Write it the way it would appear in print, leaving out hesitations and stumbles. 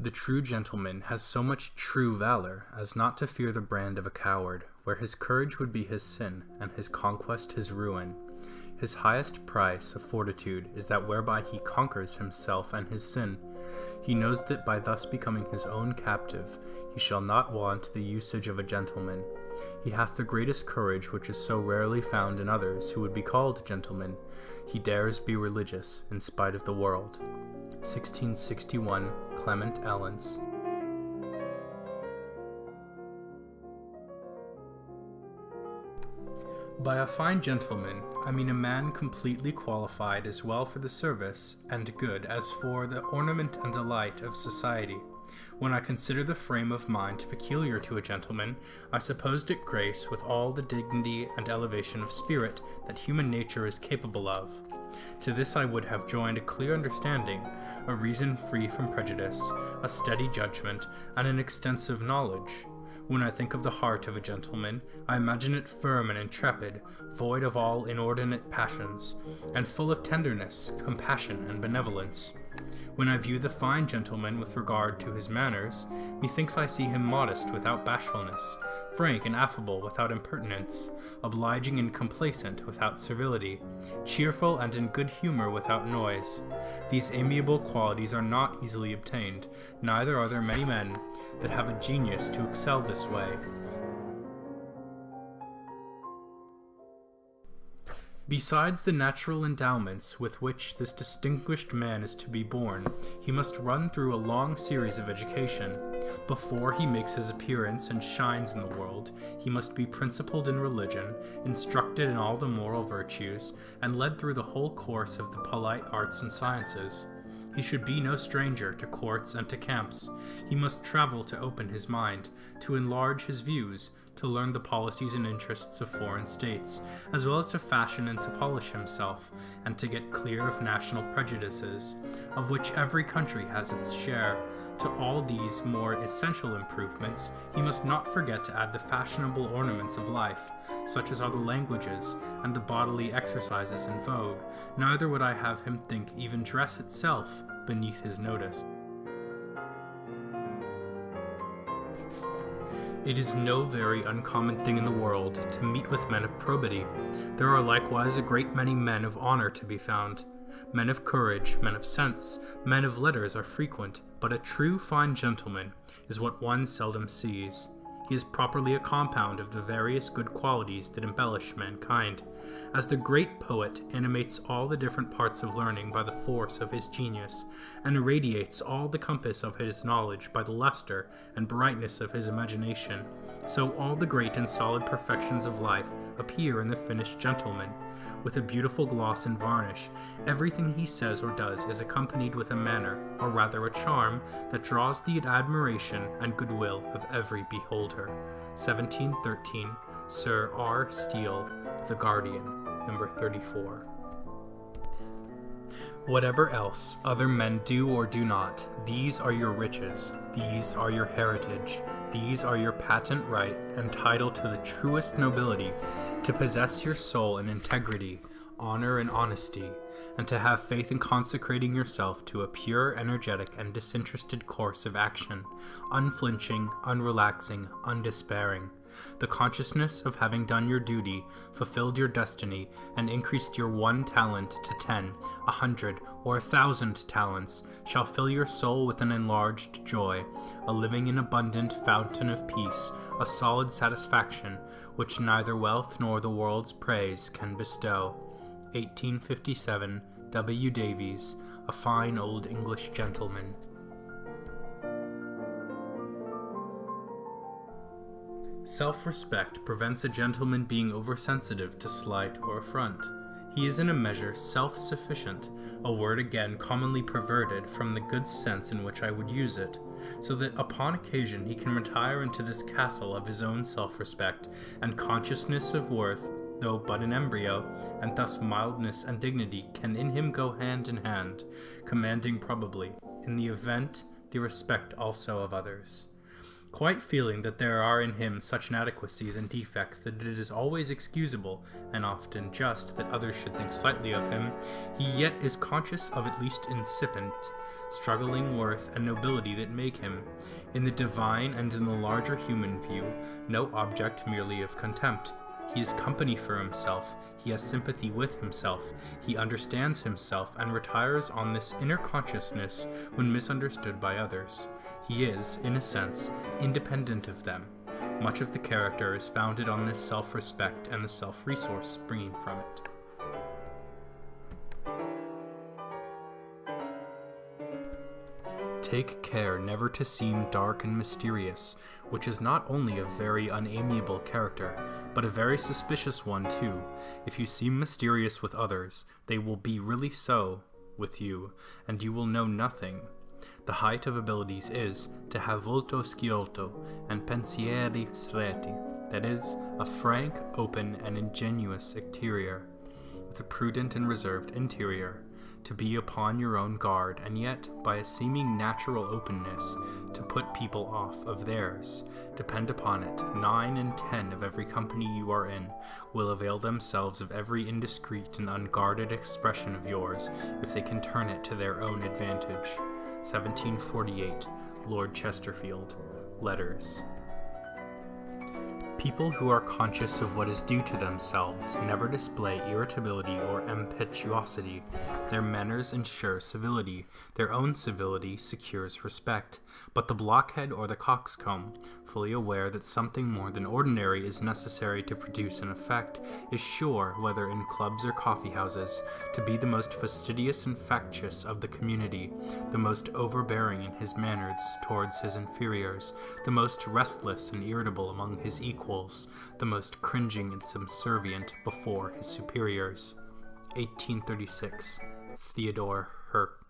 The true gentleman has so much true valor as not to fear the brand of a coward, where his courage would be his sin, and his conquest his ruin. His highest price of fortitude is that whereby he conquers himself and his sin. He knows that by thus becoming his own captive, he shall not want the usage of a gentleman. He hath the greatest courage which is so rarely found in others who would be called gentlemen. He dares be religious in spite of the world. 1661, Clement Ellens. By a fine gentleman, I mean a man completely qualified as well for the service and good as for the ornament and delight of society. When I consider the frame of mind peculiar to a gentleman, I supposed it grace with all the dignity and elevation of spirit that human nature is capable of. To this I would have joined a clear understanding, a reason free from prejudice, a steady judgment, and an extensive knowledge. When I think of the heart of a gentleman, I imagine it firm and intrepid, void of all inordinate passions, and full of tenderness, compassion, and benevolence. When I view the fine gentleman with regard to his manners, methinks I see him modest without bashfulness, frank and affable without impertinence, obliging and complacent without servility, cheerful and in good humor without noise. These amiable qualities are not easily obtained, neither are there many men that have a genius to excel this way. Besides the natural endowments with which this distinguished man is to be born, he must run through a long series of education. Before he makes his appearance and shines in the world, he must be principled in religion, instructed in all the moral virtues, and led through the whole course of the polite arts and sciences. He should be no stranger to courts and to camps. He must travel to open his mind, to enlarge his views, to learn the policies and interests of foreign states, as well as to fashion and to polish himself, and to get clear of national prejudices, of which every country has its share. To all these more essential improvements, he must not forget to add the fashionable ornaments of life, such as are the languages and the bodily exercises in vogue, neither would I have him think even dress itself beneath his notice. It is no very uncommon thing in the world to meet with men of probity. There are likewise a great many men of honor to be found. Men of courage, men of sense, men of letters are frequent, but a true fine gentleman is what one seldom sees. He is properly a compound of the various good qualities that embellish mankind. As the great poet animates all the different parts of learning by the force of his genius, and irradiates all the compass of his knowledge by the luster and brightness of his imagination, so all the great and solid perfections of life appear in the finished gentleman. With a beautiful gloss and varnish, everything he says or does is accompanied with a manner, or rather a charm, that draws the admiration and goodwill of every beholder. 1713, Sir R. Steele, The Guardian, number 34. Whatever else other men do or do not, these are your riches, these are your heritage, these are your patent right and title to the truest nobility, to possess your soul in integrity, honor, and honesty, and to have faith in consecrating yourself to a pure, energetic, and disinterested course of action, unflinching, unrelaxing, undespairing. The consciousness of having done your duty, fulfilled your destiny, and increased your 1 talent to 10, 100, or 1,000 talents, shall fill your soul with an enlarged joy, a living and abundant fountain of peace, a solid satisfaction, which neither wealth nor the world's praise can bestow. 1857, W. Davies, a fine old English gentleman. Self-respect prevents a gentleman being oversensitive to slight or affront. He is in a measure self-sufficient, a word again commonly perverted from the good sense in which I would use it, so that upon occasion he can retire into this castle of his own self-respect and consciousness of worth, though but an embryo, and thus mildness and dignity can in him go hand in hand, commanding probably, in the event, the respect also of others. Quite feeling that there are in him such inadequacies and defects that it is always excusable, and often just, that others should think slightly of him, he yet is conscious of at least incipient struggling worth and nobility that make him, in the divine and in the larger human view, no object merely of contempt. He is company for himself, he has sympathy with himself, he understands himself and retires on this inner consciousness when misunderstood by others. He is, in a sense, independent of them. Much of the character is founded on this self-respect and the self-resource springing from it. Take care never to seem dark and mysterious, which is not only a very unamiable character, but a very suspicious one too. If you seem mysterious with others, they will be really so with you, and you will know nothing. The height of abilities is to have volto sciolto and pensieri stretti, that is, a frank, open, and ingenuous exterior, with a prudent and reserved interior, to be upon your own guard, and yet, by a seeming natural openness, to put people off of theirs. Depend upon it, 9 in 10 of every company you are in will avail themselves of every indiscreet and unguarded expression of yours, if they can turn it to their own advantage. 1748, Lord Chesterfield. Letters. People who are conscious of what is due to themselves never display irritability or impetuosity. Their manners ensure civility. Their own civility secures respect. But the blockhead or the coxcomb, fully aware that something more than ordinary is necessary to produce an effect, is sure, whether in clubs or coffee-houses, to be the most fastidious and factious of the community, the most overbearing in his manners towards his inferiors, the most restless and irritable among his equals, the most cringing and subservient before his superiors. 1836. Theodore Herk.